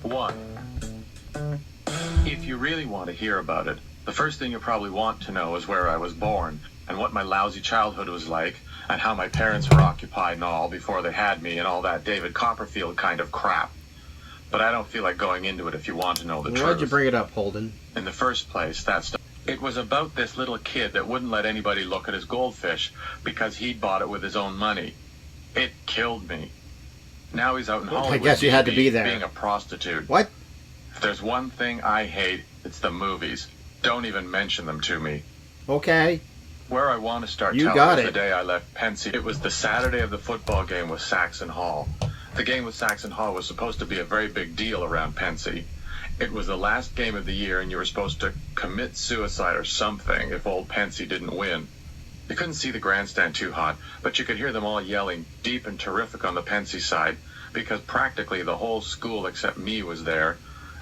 1. If you really want to hear about it, the first thing you probably want to know is where I was born, and what my lousy childhood was like, and how my parents were occupied and all before they had me, and all that David Copperfield kind of crap. But I don't feel like going into it if you want to know the truth. Why'd you bring it up, Holden? In the first place, it was about this little kid that wouldn't let anybody look at his goldfish because he'd bought it with his own money. It killed me. Now he's out in Hollywood. I guess you had to be there. Being a prostitute. What? If there's one thing I hate, it's the movies. Don't even mention them to me. Okay. Where I want to start You telling got is it. the day I left Pensy. It was the Saturday of the football game with Saxon Hall. The game with Saxon Hall was supposed to be a very big deal around Pensy. It was the last game of the year, and you were supposed to commit suicide or something if old Pensy didn't win. You couldn't see the grandstand too hot, but you could hear them all yelling deep and terrific on the Pensy side, because practically the whole school except me was there,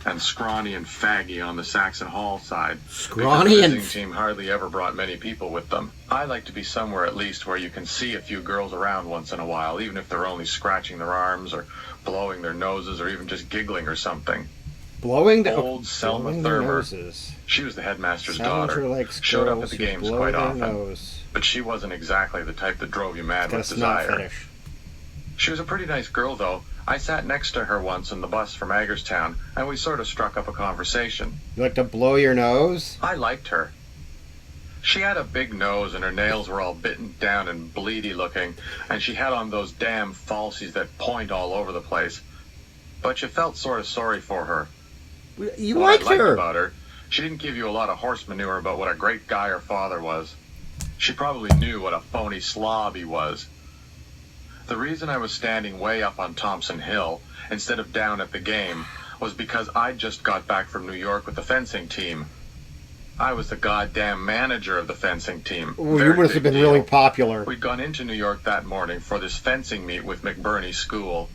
and Scrawny and Faggy on the Saxon Hall side. Scrawny and... The visiting team hardly ever brought many people with them. I like to be somewhere at least where you can see a few girls around once in a while, even if they're only scratching their arms or blowing their noses or even just giggling or something. Old Selma Thurber. She was the headmaster's daughter. Showed up at the games quite often. But she wasn't exactly the type that drove you mad with desire. She was a pretty nice girl, though. I sat next to her once in the bus from Hagerstown, and we sort of struck up a conversation. You like to blow your nose? I liked her. She had a big nose, and her nails were all bitten down and bleedy looking, and she had on those damn falsies that point all over the place. But you felt sort of sorry for her. You What liked I liked her. about her, she didn't give you a lot of horse manure about what a great guy her father was. She probably knew what a phony slob he was. The reason I was standing way up on Thompson Hill instead of down at the game was because I'd just got back from New York with the fencing team. I was the goddamn manager of the fencing team. Ooh, you must have been really popular. We'd gone into New York that morning for this fencing meet with McBurney's school.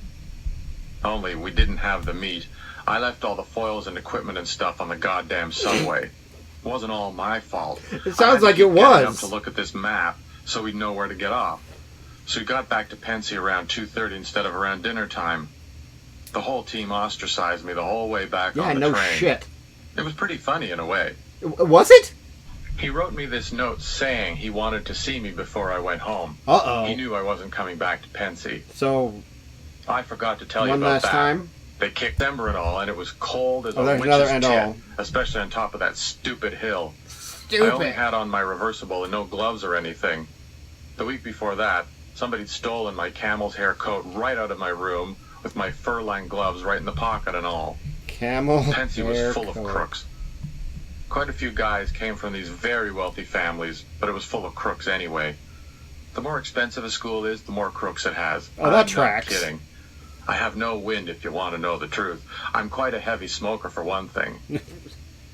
Only we didn't have the meet. I left all the foils and equipment and stuff on the goddamn subway. It wasn't all my fault. It sounds like it was. To look at this map so we'd know where to get off. So we got back to Pensy around 2:30 instead of around dinner time. The whole team ostracized me the whole way back on the train. Yeah, no shit. It was pretty funny in a way. Was it? He wrote me this note saying he wanted to see me before I went home. Uh-oh. He knew I wasn't coming back to Pensy. So... I forgot to tell you one about last that. Time? They kicked December and all, and it was cold as a there's witch's another and tit, all. especially on top of that stupid hill. Stupid. I only had on my reversible and no gloves or anything. The week before that, somebody'd stolen my camel's hair coat right out of my room with my fur-lined gloves right in the pocket and all. Camel Pensy was hair full of coat. crooks. Quite a few guys came from these very wealthy families, but it was full of crooks anyway. The more expensive a school is, the more crooks it has. Oh, that I'm tracks. not kidding. I have no wind if you want to know the truth. I'm quite a heavy smoker for one thing.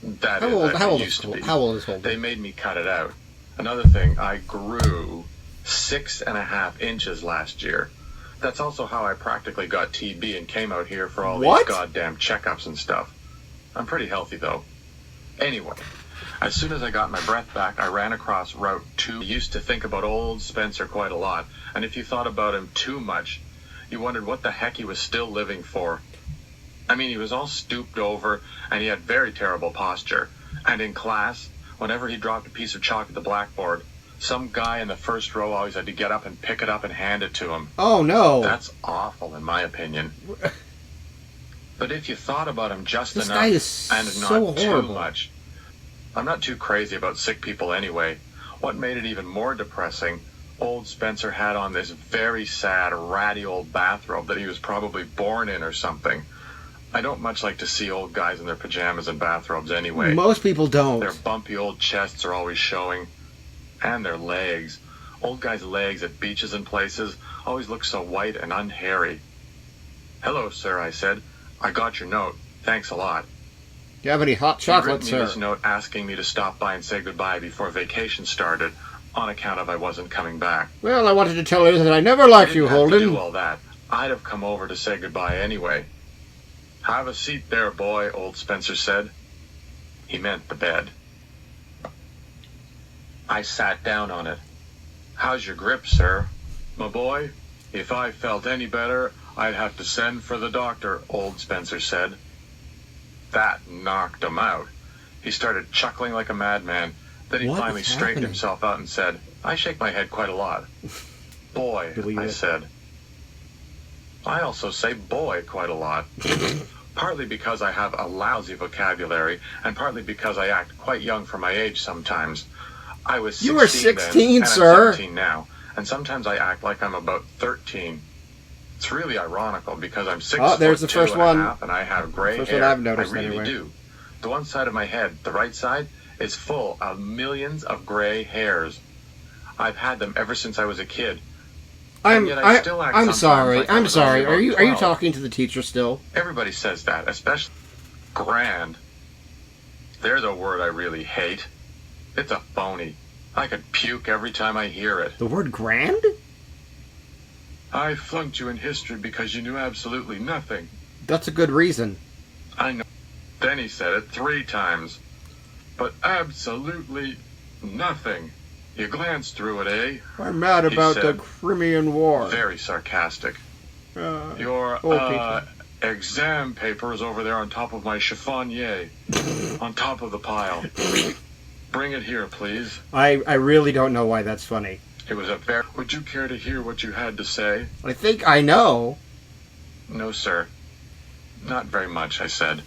That How is, old- I how old used is- to be. how old is Holden? They made me cut it out. Another thing, I grew 6.5 inches last year. That's also how I practically got TB and came out here for all What? these goddamn checkups and stuff. I'm pretty healthy, though. Anyway, as soon as I got my breath back, I ran across Route 2. I used to think about old Spencer quite a lot, and if you thought about him too much, you wondered what the heck he was still living for. I mean, he was all stooped over, and he had very terrible posture. And in class, whenever he dropped a piece of chalk at the blackboard, some guy in the first row always had to get up and pick it up and hand it to him. Oh, no. That's awful, in my opinion. But if you thought about him just This enough, guy is and so not too horrible. much. I'm not too crazy about sick people anyway. What made it even more depressing, old Spencer had on this very sad, ratty old bathrobe that he was probably born in or something. I don't much like to see old guys in their pajamas and bathrobes anyway. Most people don't. Their bumpy old chests are always showing. And their legs. Old guys' legs at beaches and places always look so white and unhairy. "Hello, sir," I said. "I got your note. Thanks a lot." Do you have any hot He wrote chocolate, me sir? this note asking me to stop by and say goodbye before vacation started, on account of I wasn't coming back. Well, I wanted to tell you that I never liked you, I didn't have to do Holden. all that. I'd have come over to say goodbye anyway. "Have a seat there, boy," old Spencer said. He meant the bed. I sat down on it. "How's your grip, sir?" "My boy, if I felt any better, I'd have to send for the doctor," old Spencer said. That knocked him out. He started chuckling like a madman. Then he What finally is straightened happening? himself out and said, "I shake my head quite a lot." "Boy," Believe I it. said. "I also say boy quite a lot. Partly because I have a lousy vocabulary, and partly because I act quite young for my age sometimes. I was 16 You were then, 16, and sir. I'm 17 now, and sometimes I act like I'm about 13. It's really ironical because I'm 6 Oh, there's foot the first 2 and one. a half, and I have gray First hair. one I've noticed, I really anyway. do. The one side of my head, the right side, is full of millions of gray hairs. I've had them ever since I was a kid. And yet I still act I'm sometimes sorry. like I I'm was only sorry. about Are you 12. talking to the teacher still? Everybody says that, especially grand. There's a word I really hate. It's a phony. I could puke every time I hear it. The word grand? I flunked you in history because you knew absolutely nothing. That's a good reason. I know. Then he said it 3 times. But absolutely nothing. You glanced through it, eh? I'm mad He about the said, Crimean War. Very sarcastic. Your Peter. exam paper is over there on top of my chiffonier. On top of the pile. Bring it here, please. I really don't know why that's funny. It was a very... Would you care to hear what you had to say? I think I know. No, sir. Not very much, I said.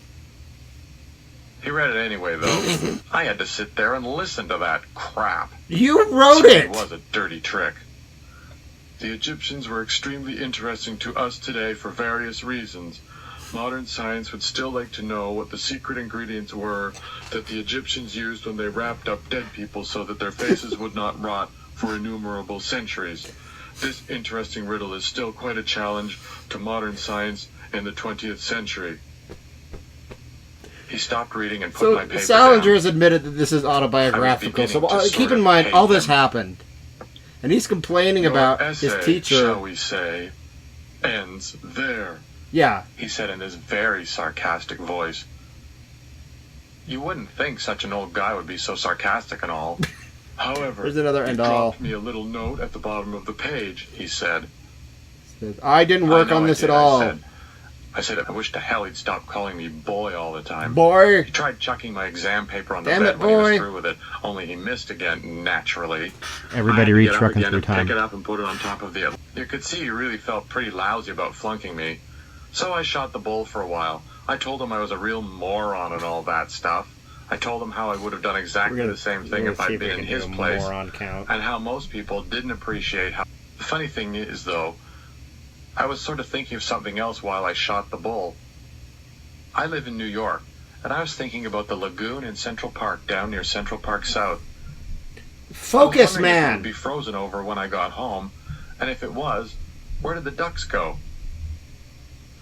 He read it anyway, though. I had to sit there and listen to that crap. You wrote It it! was a dirty trick. The Egyptians were extremely interesting to us today for various reasons. Modern science would still like to know what the secret ingredients were that the Egyptians used when they wrapped up dead people so that their faces would not rot for innumerable centuries. This interesting riddle is still quite a challenge to modern science in the 20th century. He stopped reading and put my So paper Salinger down. has admitted that this is autobiographical. So beginning to keep sort in of mind, hate all this him. happened. And he's complaining Your about essay, his teacher. shall we say, ends there. Yeah. He said in his very sarcastic voice. You wouldn't think such an old guy would be so sarcastic and all. However, There's another he and all. dropped me a little note at the bottom of the page, he said. I didn't work I know on I this did, at all. I said, I wish to hell he'd stop calling me boy all the time. Boy. He tried chucking my exam paper on the Damn bed it, when he boy. was through with it, only he missed again, naturally. Everybody I read had to get up trucking again through and time. pick it up and put it on top of the... You could see he really felt pretty lousy about flunking me. So I shot the bull for a while. I told him I was a real moron and all that stuff. I told him how I would have done exactly the same thing if I'd been in his place, Count. and how most people didn't appreciate how... The funny thing is, though, I was sort of thinking of something else while I shot the bull. I live in New York, and I was thinking about the lagoon in Central Park down near Central Park South. Focus, I was wondering if it man. would be frozen over when I got home, and if it was, where did the ducks go?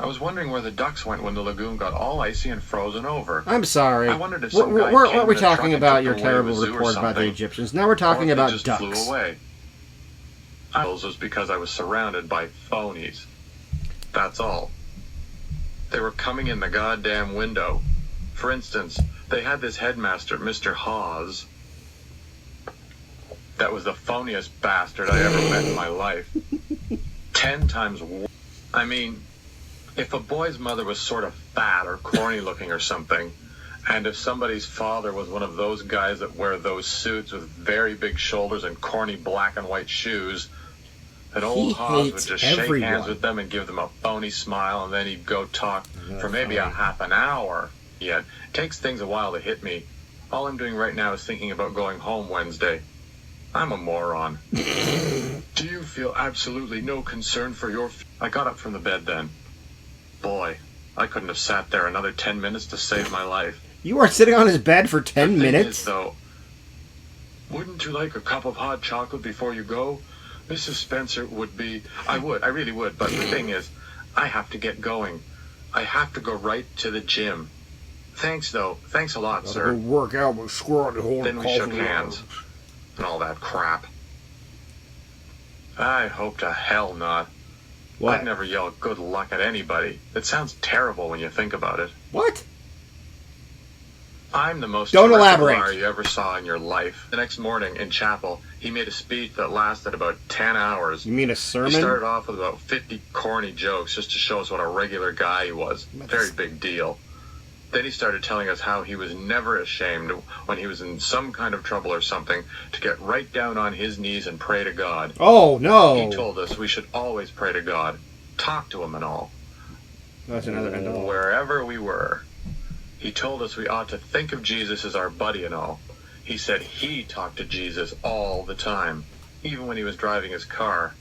I was wondering where the ducks went when the lagoon got all icy and frozen over. I'm sorry. I wondered if some guy Weren't came we in a truck talking and about took your them away terrible to a zoo or report about the something. Egyptians? Now we're talking Or if they about just ducks. flew away. It was because I was surrounded by phonies. That's all. They were coming in the goddamn window. For instance, they had this headmaster, Mr. Hawes. That was the phoniest bastard I ever met in my life. 10 times worse. I mean, if a boy's mother was sort of fat or corny looking or something, and if somebody's father was one of those guys that wear those suits with very big shoulders and corny black and white shoes, then old Hawes would hates just shake hands everyone. with them and give them a phony smile, and then he'd go talk for maybe a funny. half an hour. Yet, it takes things a while to hit me. All I'm doing right now is thinking about going home Wednesday. I'm a moron. Do you feel absolutely no concern for your... I got up from the bed then. Boy, I couldn't have sat there another 10 minutes to save my life. You were sitting on his bed for 10 The thing minutes? is, though, wouldn't you like a cup of hot chocolate before you go? Mrs. Spencer would be... I really would. But the thing is, I have to get going. I have to go right to the gym. Thanks, though. Thanks a lot, sir. work out with squat and hold Then we shook hands. And all that crap. I hope to hell not. What? I'd never yell good luck at anybody. It sounds terrible when you think about it. What? I'm the most Don't terrific elaborate. liar you ever saw in your life. The next morning in chapel, he made a speech that lasted about 10 hours. You mean a He sermon? started off with about 50 corny jokes just to show us what a regular guy he was. Very big deal. Then he started telling us how he was never ashamed when he was in some kind of trouble or something to get right down on his knees and pray to God. Oh, no. He told us we should always pray to God, talk to him and all. That's another end all. Wherever we were. He told us we ought to think of Jesus as our buddy and all. He said he talked to Jesus all the time, even when he was driving his car.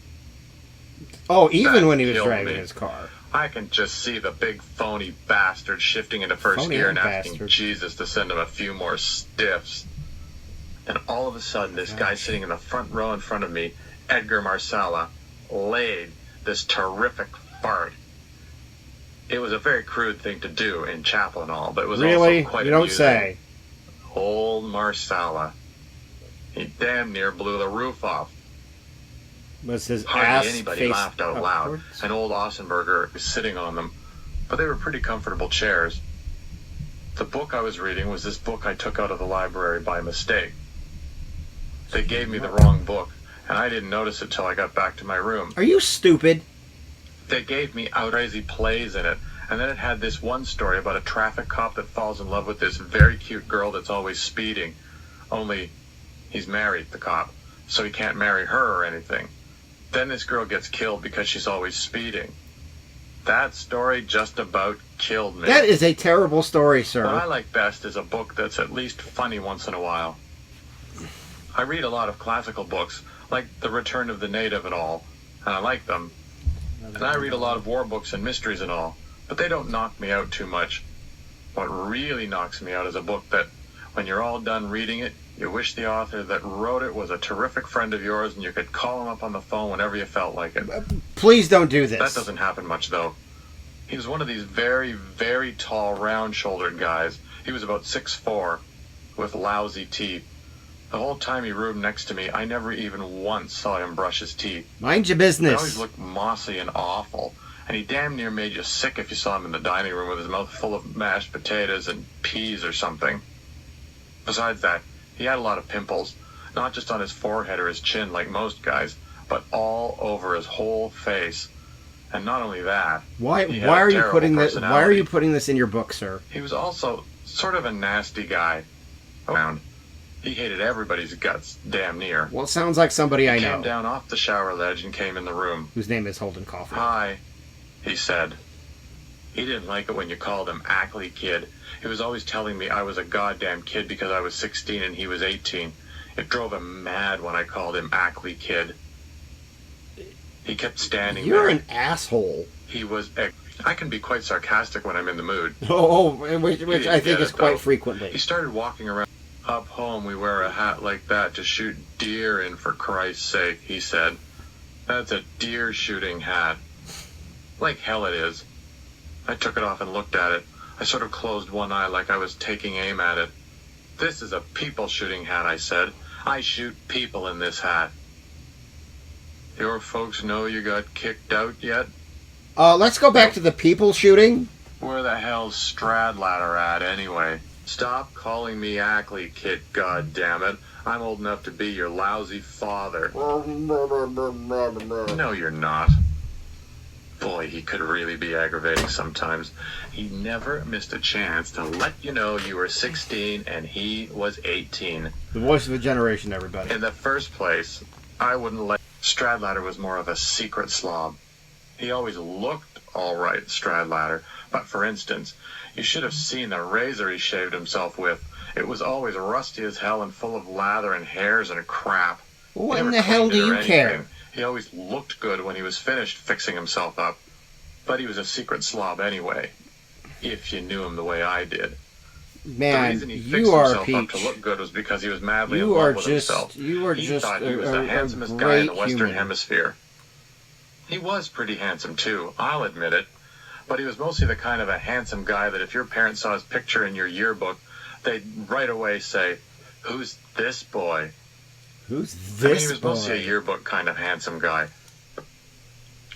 Oh, even That when he was killed driving me. his car. I can just see the big phony bastard shifting into first Phony gear and bastard. asking Jesus to send him a few more stiffs. And all of a sudden, this guy sitting in the front row in front of me, Edgar Marsala, laid this terrific fart. It was a very crude thing to do in chapel and all, but it was Really? also quite You don't amusing. say. Old Marsala. He damn near blew the roof off. Was his Hardly ass anybody face laughed out loud, upwards? and old Ossenberger was sitting on them, but they were pretty comfortable chairs. The book I was reading was this book I took out of the library by mistake. They gave me the wrong book, and I didn't notice it till I got back to my room. Are you stupid? They gave me crazy plays in it, and then it had this one story about a traffic cop that falls in love with this very cute girl that's always speeding. Only he's married, the cop, so he can't marry her or anything. Then this girl gets killed because she's always speeding. That story just about killed me. That is a terrible story, What I sir. like best is a book that's at least funny once in a while. I read a lot of classical books, like The Return of the Native and all, and I like them. And I read a lot of war books and mysteries and all, but they don't knock me out too much. What really knocks me out is a book that, when you're all done reading it, you wish the author that wrote it was a terrific friend of yours and you could call him up on the phone whenever you felt like it. Please don't do this. That doesn't happen much, though. He was one of these very, very tall, round-shouldered guys. He was about 6'4", with lousy teeth. The whole time he roomed next to me, I never even once saw him brush his teeth. Mind your He business. always looked mossy and awful, and he damn near made you sick if you saw him in the dining room with his mouth full of mashed potatoes and peas or something. Besides that, he had a lot of pimples, not just on his forehead or his chin like most guys, but all over his whole face. And not only that, Why he had are a you terrible putting this? Why are personality. you putting this in your book, sir? He was also sort of a nasty guy around. He hated everybody's guts, damn near. Well, it sounds like somebody I He came know, down off the shower ledge and came in the room. whose name is Holden Caulfield. Hi, he said. He didn't like it when you called him Ackley Kid. He was always telling me I was a goddamn kid because I was 16 and he was 18. It drove him mad when I called him Ackley Kid. He kept standing You're there. an asshole. He was... I can be quite sarcastic when I'm in the mood. Which didn't I think get is it, quite though. frequently. He started walking around. Up home, we wear a hat like that to shoot deer in, for Christ's sake, he said. That's a deer shooting hat. Like hell it is. I took it off and looked at it. I sort of closed one eye like I was taking aim at it. This is a people shooting hat, I said. I shoot people in this hat. Your folks know you got kicked out yet? Let's go back to the people shooting. Where the hell's Stradlater at, anyway? Stop calling me Ackley Kid, goddammit. I'm old enough to be your lousy father. No, you're not. Boy, he could really be aggravating sometimes. He never missed a chance to let you know you were 16 and he was 18. The voice of a generation, everybody. In the first place, I wouldn't let... Stradlater was more of a secret slob. He always looked all right, Stradlater. But for instance, you should have seen the razor he shaved himself with. It was always rusty as hell and full of lather and hairs and crap. What He in never the hell cleaned do it or you care? anything. He always looked good when he was finished fixing himself up. But he was a secret slob anyway, if you knew him the way I did. The Man, reason he fixed you are himself up Peach. to look good was because he was madly in You love are with just, himself. you are He just thought he was a the handsomest guy in great the Western human. Hemisphere. He was pretty handsome too, I'll admit it. But he was mostly the kind of a handsome guy that if your parents saw his picture in your yearbook, they'd right away say, "Who's this boy?" Who's I mean, this he was mostly a boy? yearbook kind of handsome guy.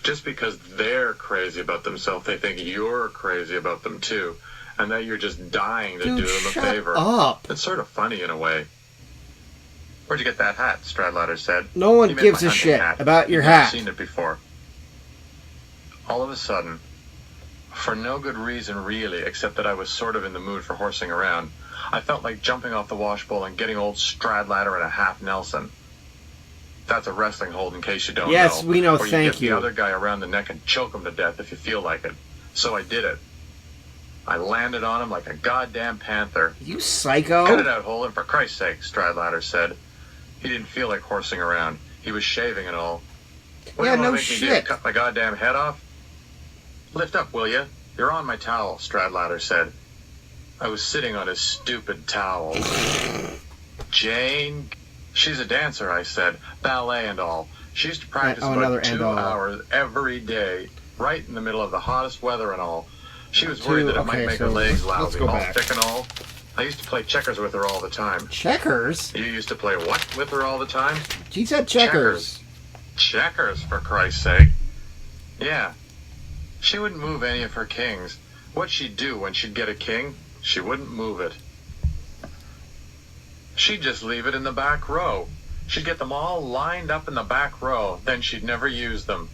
Just because they're crazy about themselves, they think you're crazy about them too, and that you're just dying to Dude, do them a shut favor. up. It's sort of funny in a way. Where'd you get that hat? Stradlater said. No one He meant gives my a hunting shit hat. about your You'd never hat. seen it before. All of a sudden, For no good reason, really, except that I was sort of in the mood for horsing around. I felt like jumping off the washbowl and getting old Stradlater in a half Nelson. That's a wrestling hold, in case you don't know. Yes, we know, where thank get you. the other guy around the neck and choke him to death if you feel like it. So I did it. I landed on him like a goddamn panther. You psycho. Cut it out, Holden, for Christ's sake, Stradlater said. He didn't feel like horsing around. He was shaving and all. What Yeah, do you no want to make me shit. do? Cut my goddamn head off? Lift up, will you? You're on my towel, Stradlater said. I was sitting on his stupid towel. Jane? She's a dancer, I said. Ballet and all. She used to practice about 2 hours every day, right in the middle of the hottest weather and all. She was worried that it might make her legs lousy, all thick and all. I used to play checkers with her all the time. Checkers? You used to play what with her all the time? She said checkers. Checkers, for Christ's sake. Yeah. She wouldn't move any of her kings. What'd she do when she'd get a king? She wouldn't move it. She'd just leave it in the back row. She'd get them all lined up in the back row, then she'd never use them.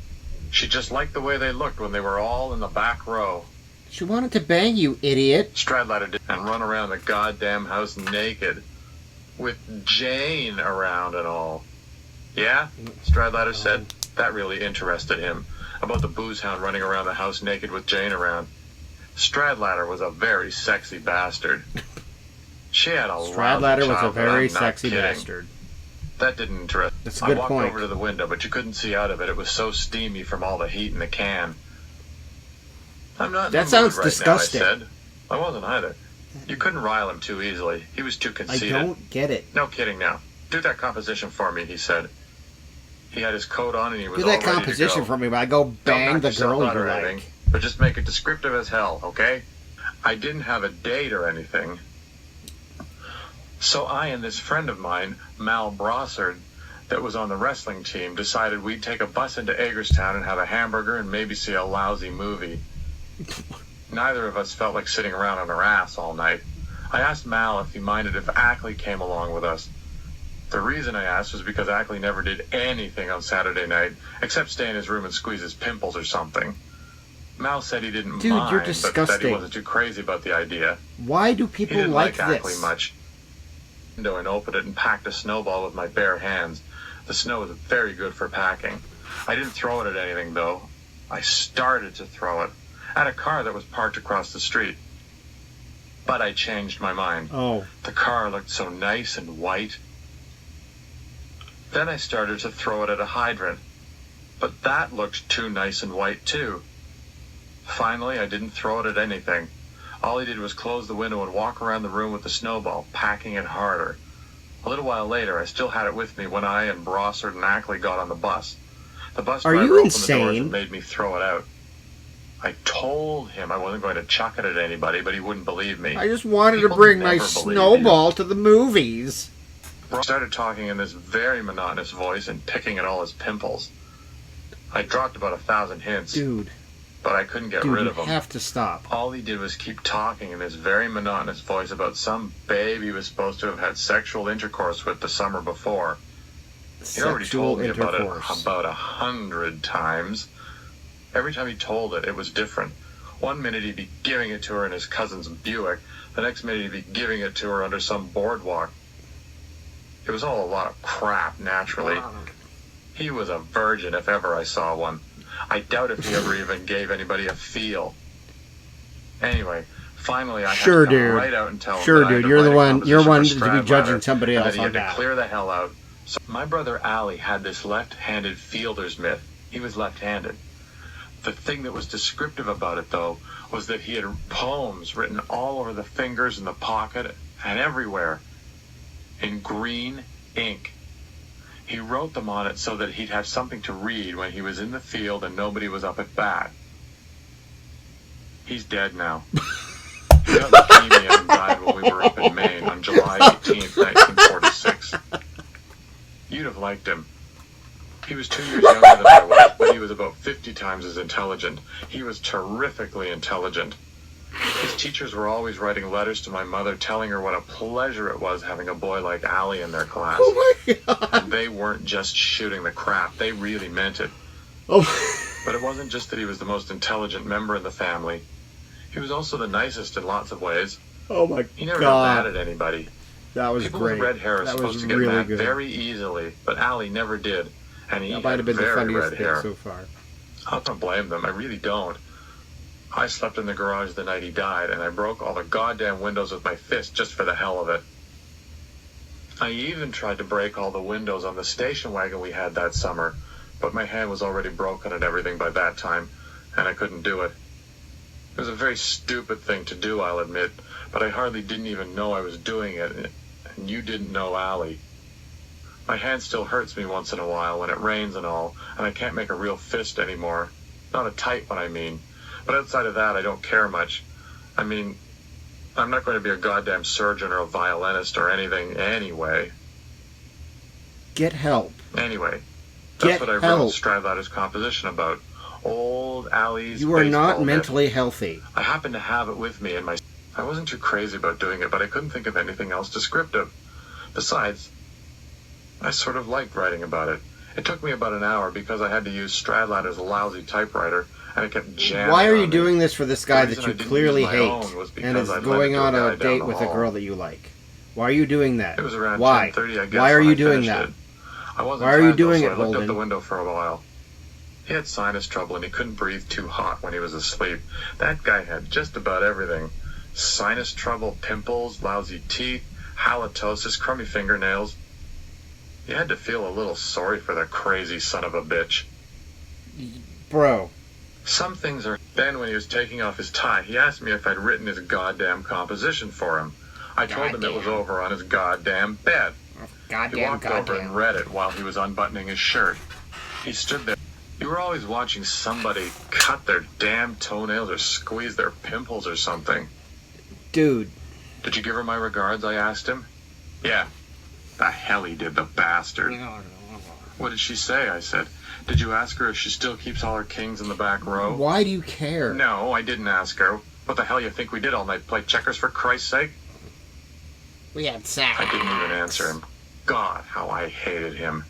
She just liked the way they looked when they were all in the back row. She wanted to bang you, idiot. Stradlater did, and run around the goddamn house naked. With Jane around and all. Yeah? Stradlater said. That really interested him. About the booze hound running around the house naked with Jane around. Stradlater was a very sexy bastard. She had a Stradlater was a very sexy kidding. bastard. That didn't interest me. That's a good I walked point. over to the window, but you couldn't see out of it. It was so steamy from all the heat in the can. I'm not in That the sounds mood right disgusting. now, I said. I wasn't either. You couldn't rile him too easily. He was too I conceited. don't get it. No kidding now. Do that composition for me, he said. He had his coat on and he was Do all that ready to composition go. for me, but I go Don't bang knock the yourself girl out you or anything, like. but just make it descriptive as hell, okay? I didn't have a date or anything. So I and this friend of mine, Mal Brossard, that was on the wrestling team, decided we'd take a bus into Hagerstown and have a hamburger and maybe see a lousy movie. Neither of us felt like sitting around on our ass all night. I asked Mal if he minded if Ackley came along with us. The reason I asked was because Ackley never did anything on Saturday night, except stay in his room and squeeze his pimples or something. Mal said he didn't Dude, mind, you're but that disgusting. he wasn't too crazy about the idea. Why do He people didn't like Ackley this? much. Window and opened it and packed a snowball with my bare hands. The snow was very good for packing. I didn't throw it at anything, though. I started to throw it at a car that was parked across the street. But I changed my mind. Oh. The car looked so nice and white. Then I started to throw it at a hydrant. But that looked too nice and white, too. Finally, I didn't throw it at anything. All he did was close the window and walk around the room with the snowball, packing it harder. A little while later, I still had it with me when I and Brossard and Ackley got on the bus. The bus Are driver you opened the doors insane? and made me throw it out. I told him I wasn't going to chuck it at anybody, but he wouldn't believe me. I just wanted to People bring my never believe snowball to the movies. Brossard started talking in this very monotonous voice and picking at all his pimples. I dropped about 1,000 hints, Dude, but I couldn't get you rid of him. have to stop. All he did was keep talking in this very monotonous voice about some babe he was supposed to have had sexual intercourse with the summer before. He already told me about it about 100 times. Every time he told it, it was different. One minute he'd be giving it to her in his cousin's Buick. The next minute he'd be giving it to her under some boardwalk. It was all a lot of crap, naturally. He was a virgin if ever I saw one. I doubt if he ever even gave anybody a feel. Anyway, finally I had to come right out and tell him that I had to You're the write a one. You're composition one for to be judging Stradlater, somebody and else that he on had to that. clear the hell out. So my brother Allie had this left-handed fielder's mitt. He was left-handed. The thing that was descriptive about it, though, was that he had poems written all over the fingers and the pocket and everywhere in green ink. He wrote them on it so that he'd have something to read when he was in the field and nobody was up at bat. He's dead now. He got leukemia and died when we were up in Maine on July 18th, 1946. You'd have liked him. He was 2 years younger than I was, but he was about 50 times as intelligent. He was terrifically intelligent. His teachers were always writing letters to my mother telling her what a pleasure it was having a boy like Allie in their class. Oh my god. And they weren't just shooting the crap, they really meant it. Oh. But it wasn't just that he was the most intelligent member of the family. He was also the nicest in lots of ways. Oh my He never God. got mad at anybody. That was People great. with red hair are That supposed was to get really mad good. very easily, but Allie never did. And he That might had have been the very funniest red thing hair. so far. I don't blame them. I really don't. I slept in the garage the night he died, and I broke all the goddamn windows with my fist just for the hell of it. I even tried to break all the windows on the station wagon we had that summer, but my hand was already broken and everything by that time, and I couldn't do it. It was a very stupid thing to do, I'll admit, but I hardly didn't even know I was doing it, and you didn't know Allie. My hand still hurts me once in a while when it rains and all, and I can't make a real fist anymore. Not a tight one, I mean. But outside of that, I don't care much. I mean, I'm not going to be a goddamn surgeon or a violinist or anything anyway. Get help. Anyway, that's Get what I wrote help. Stradlatter's composition about. Old Allie's You are not baseball mentally mitt. healthy. I happened to have it with me in my... I wasn't too crazy about doing it, but I couldn't think of anything else descriptive. Besides, I sort of liked writing about it. It took me about an hour because I had to use Stradlatter's lousy typewriter, and it kept jamming. Why are you on me. doing this for this guy The that reason you I didn't clearly use my hate own was and because is I'd lent going it to a on guy a down date the with a hall. girl that you like? Why are you doing that? It was around Why? 10:30, I guess. Why are when you I doing finished that? it. I wasn't Why are you tired, though, doing so it, I looked out Holden? the window for a while. He had sinus trouble and he couldn't breathe too hot when he was asleep. That guy had just about everything. Sinus trouble, pimples, lousy teeth, halitosis, crummy fingernails. You had to feel a little sorry for the crazy son of a bitch. Bro. Some things are... Then when he was taking off his tie, he asked me if I'd written his goddamn composition for him. I told him it was over on his goddamn bed. He walked over and read it while he was unbuttoning his shirt. He stood there. You were always watching somebody cut their damn toenails or squeeze their pimples or something. Dude. Did you give her my regards, I asked him. Yeah. The hell he did, the bastard. What did she say, I said. Did you ask her if she still keeps all her kings in the back row? Why do you care? No, I didn't ask her. What the hell you think we did all night? Play checkers for Christ's sake? We had sex. I didn't even answer him. God, how I hated him.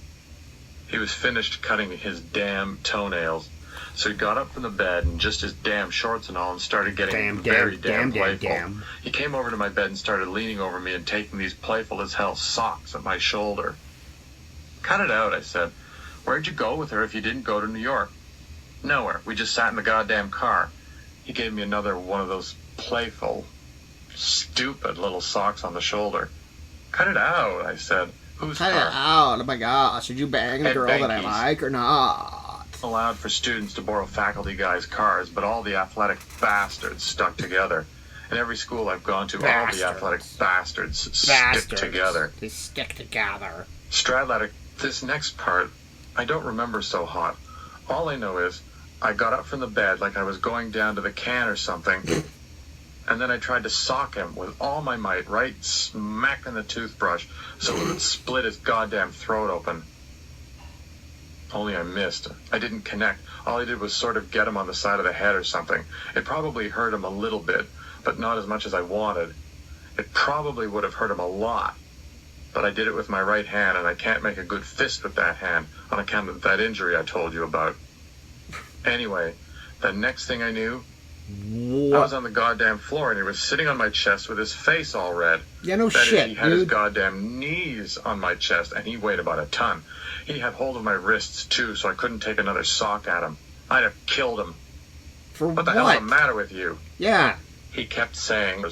He was finished cutting his damn toenails. So he got up from the bed in just his damn shorts and all and started getting very damn playful. He came over to my bed and started leaning over me and taking these playful as hell socks at my shoulder. Cut it out, I said. Where'd you go with her if you didn't go to New York? Nowhere. We just sat in the goddamn car. He gave me another one of those playful, stupid little socks on the shoulder. Cut it out, I said. Whose Cut car? it out. Oh my gosh. Should you bang the Ed girl that I Behnke's. like or not? Allowed for students to borrow faculty guys' cars, but all the athletic bastards stuck together. In every school I've gone to, all the athletic bastards stick together. They stick together. Stradlatter, this next part, I don't remember so hot. All I know is, I got up from the bed like I was going down to the can or something, and then I tried to sock him with all my might, right smack in the toothbrush, so it would split his goddamn throat open. Only I missed. I didn't connect. All I did was sort of get him on the side of the head or something. It probably hurt him a little bit, but not as much as I wanted. It probably would have hurt him a lot. But I did it with my right hand, and I can't make a good fist with that hand on account of that injury I told you about. Anyway, the next thing I knew, I was on the goddamn floor, and he was sitting on my chest with his face all red. Yeah, no That is, shit, he had his dude. goddamn knees on my chest, and he weighed about a ton. He had hold of my wrists, too, so I couldn't take another sock at him. I'd have killed him. For What the hell's the matter with you? Yeah. He kept saying,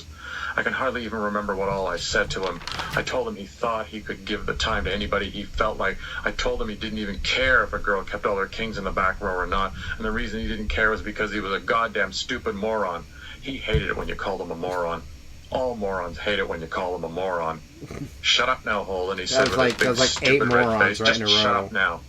I can hardly even remember what all I said to him. I told him he thought he could give the time to anybody he felt like. I told him he didn't even care if a girl kept all her kings in the back row or not. And the reason he didn't care was because he was a goddamn stupid moron. He hated it when you called him a moron. All morons hate it when you call them a moron. Shut up now, Holden, he said with his big stupid red face. Right Just shut up now.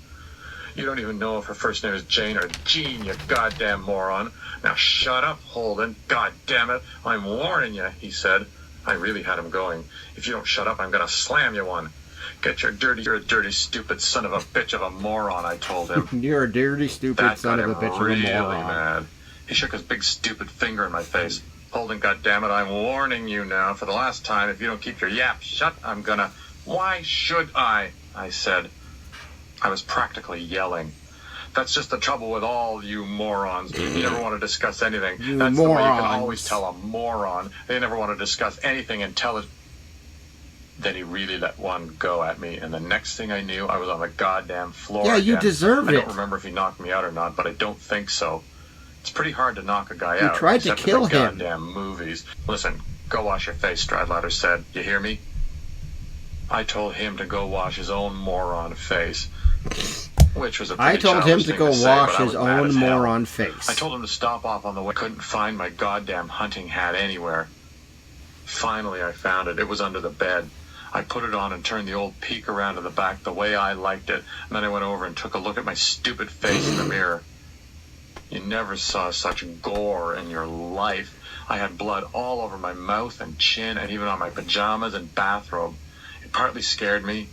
You don't even know if her first name is Jane or Jean, you goddamn moron. Now shut up, Holden. God damn it. I'm warning you, he said. I really had him going. If you don't shut up, I'm going to slam you one. You're a dirty, stupid son of a bitch of a moron, I told him. You're a dirty, stupid That son got of a him bitch really of a moron. mad. He shook his big, stupid finger in my face. Holden, goddammit, I'm warning you now. For the last time, if you don't keep your yap shut, I'm gonna... Why should I said. I was practically yelling. That's just the trouble with all you morons. You never want to discuss anything. You That's the way you can morons. always tell a moron. They never want to discuss anything intelligent. Then he really let one go at me, and the next thing I knew, I was on the goddamn floor Yeah, you again. deserve I it. don't remember if he knocked me out or not, but I don't think so. It's pretty hard to knock a guy out. tried to except kill in the him. goddamn movies. Listen, go wash your face, Stradlater said. You hear me? I told him to go wash his own moron face. Which was a pretty I told him childish to thing go say, wash but I his was mad own as hell. moron face. I told him to stop off on the way. Couldn't find my goddamn hunting hat anywhere. Finally, I found it. It was under the bed. I put it on and turned the old peak around to the back the way I liked it. And then I went over and took a look at my stupid face in the mirror. You never saw such gore in your life. I had blood all over my mouth and chin and even on my pajamas and bathrobe. It partly scared me,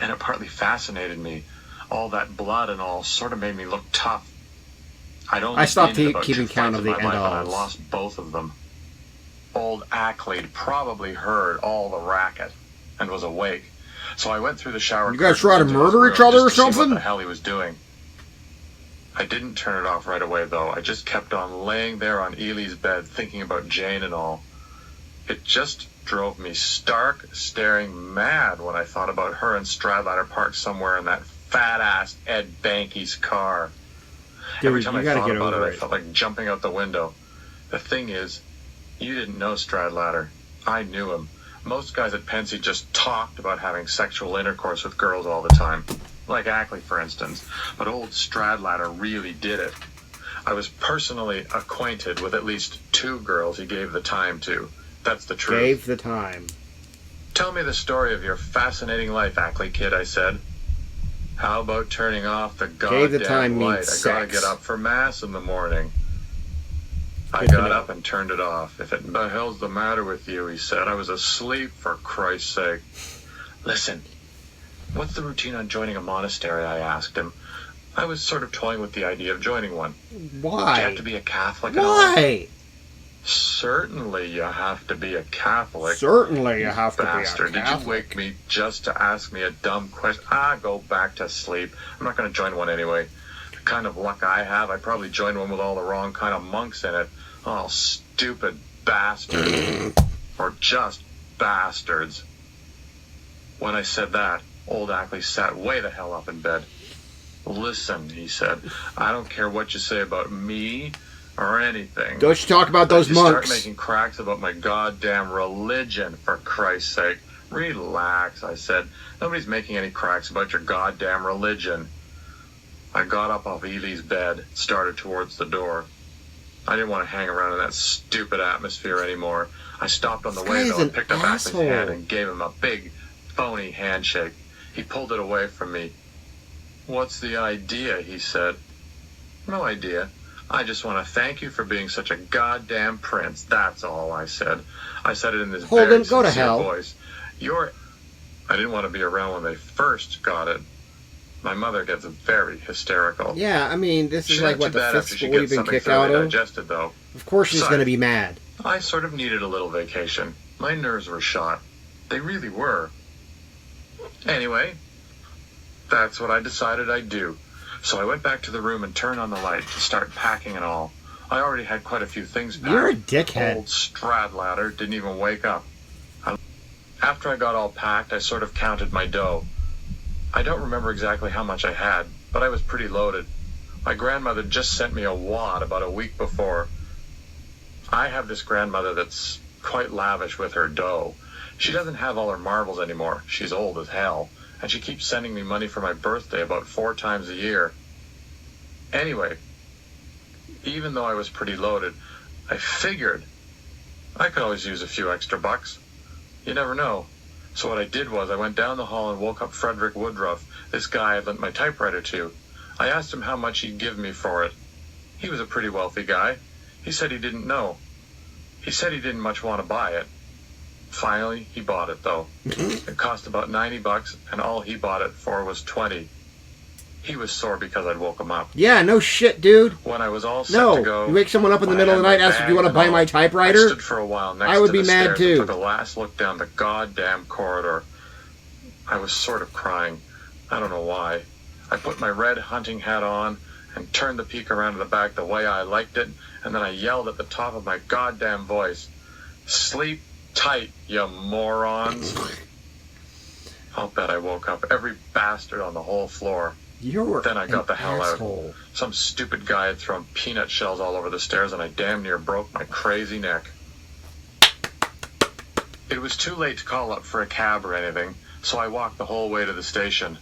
and it partly fascinated me. All that blood and all sort of made me look tough. I stopped been in about keeping 2 count fights of in the my life, and I end-alls. lost both of them. Old Ackley probably heard all the racket and was awake. So I went through the shower. You guys try to curtains into his murder each room other or just to see something? What the hell he was doing. I didn't turn it off right away, though. I just kept on laying there on Ely's bed, thinking about Jane and all. It just drove me stark, staring mad when I thought about her and Stradlater parked somewhere in that fat-ass Ed Banky's car. Dude, Every time you I gotta thought get about over it, I felt like jumping out the window. The thing is, you didn't know Stradlater. I knew him. Most guys at Pensy just talked about having sexual intercourse with girls all the time. Like Ackley, for instance. But old Stradlater really did it. I was personally acquainted with at least 2 girls he gave the time to. That's the truth. Gave the time. Tell me the story of your fascinating life, Ackley kid, I said. How about turning off the Gave the time goddamn light? means I gotta sex. get up for mass in the morning. I Good to got know. up and turned it off. What the hell's the matter with you, he said. I was asleep, for Christ's sake. Listen, what's the routine on joining a monastery, I asked him. I was sort of toying with the idea of joining one. Do you have Why? to be a Catholic and all? Why? Certainly you have to be a Catholic. Certainly you have to Bastard, be a did you Catholic. wake me just to ask me a dumb question? Go back to sleep. I'm not going to join one anyway. The kind of luck I have, I probably joined one with all the wrong kind of monks in it. Oh, stupid bastards. Or just bastards. When I said that, old Ackley sat way the hell up in bed. Listen, he said, I don't care what you say about me or anything. Don't you talk about those You start monks. making cracks about my goddamn religion, for Christ's sake. Relax, I said. Nobody's making any cracks about your goddamn religion. I got up off Ely's bed, started towards the door. I didn't want to hang around in that stupid atmosphere anymore. I stopped on the This way, guy is though, and an picked up Ackley's asshole. hand and gave him a big, phony handshake. He pulled it away from me. What's the idea, he said. No idea. I just want to thank you for being such a goddamn prince. That's all, I said. I said it in this Holden, very go to sincere hell. voice. I didn't want to be around when they first got it. My mother gets very hysterical. Yeah, I mean, this is She's like, not what, too the bad 5th after she school you've gets been something kicked thoroughly out of? digested, though. Of course she's Besides, going to be mad. I sort of needed a little vacation. My nerves were shot. They really were. Anyway, that's what I decided I'd do. So I went back to the room and turned on the light to start packing and all. I already had quite a few things packed. You're a dickhead. Old Stradlater didn't even wake up. After I got all packed, I sort of counted my dough. I don't remember exactly how much I had, but I was pretty loaded. My grandmother just sent me a wad about a week before. I have this grandmother that's quite lavish with her dough. She doesn't have all her marbles anymore. She's old as hell. And she keeps sending me money for my birthday about 4 times a year. Anyway, even though I was pretty loaded, I figured I could always use a few extra bucks. You never know. So what I did was I went down the hall and woke up Frederick Woodruff, this guy I'd lent my typewriter to. I asked him how much he'd give me for it. He was a pretty wealthy guy. He said he didn't know. He said he didn't much want to buy it. Finally, he bought it, though. It cost about $90, and all he bought it for was $20. He was sore because I'd woke him up. Yeah, no shit, dude. When I was all set No, to go, you wake someone up in the when I middle of the had night, my ask if you bag want to and buy all, my I typewriter. stood for a while next I would to be the mad stairs too. and took a last look down the goddamn corridor. I was sort of crying. I don't know why. I put my red hunting hat on and turned the peak around to the back the way I liked it, and then I yelled at the top of my goddamn voice, "Sleep tight, you morons." I'll bet I woke up every bastard on the whole floor. Then I got the hell asshole. out. Some stupid guy had thrown peanut shells all over the stairs, and I damn near broke my crazy neck. It was too late to call up for a cab or anything, so I walked the whole way to the station.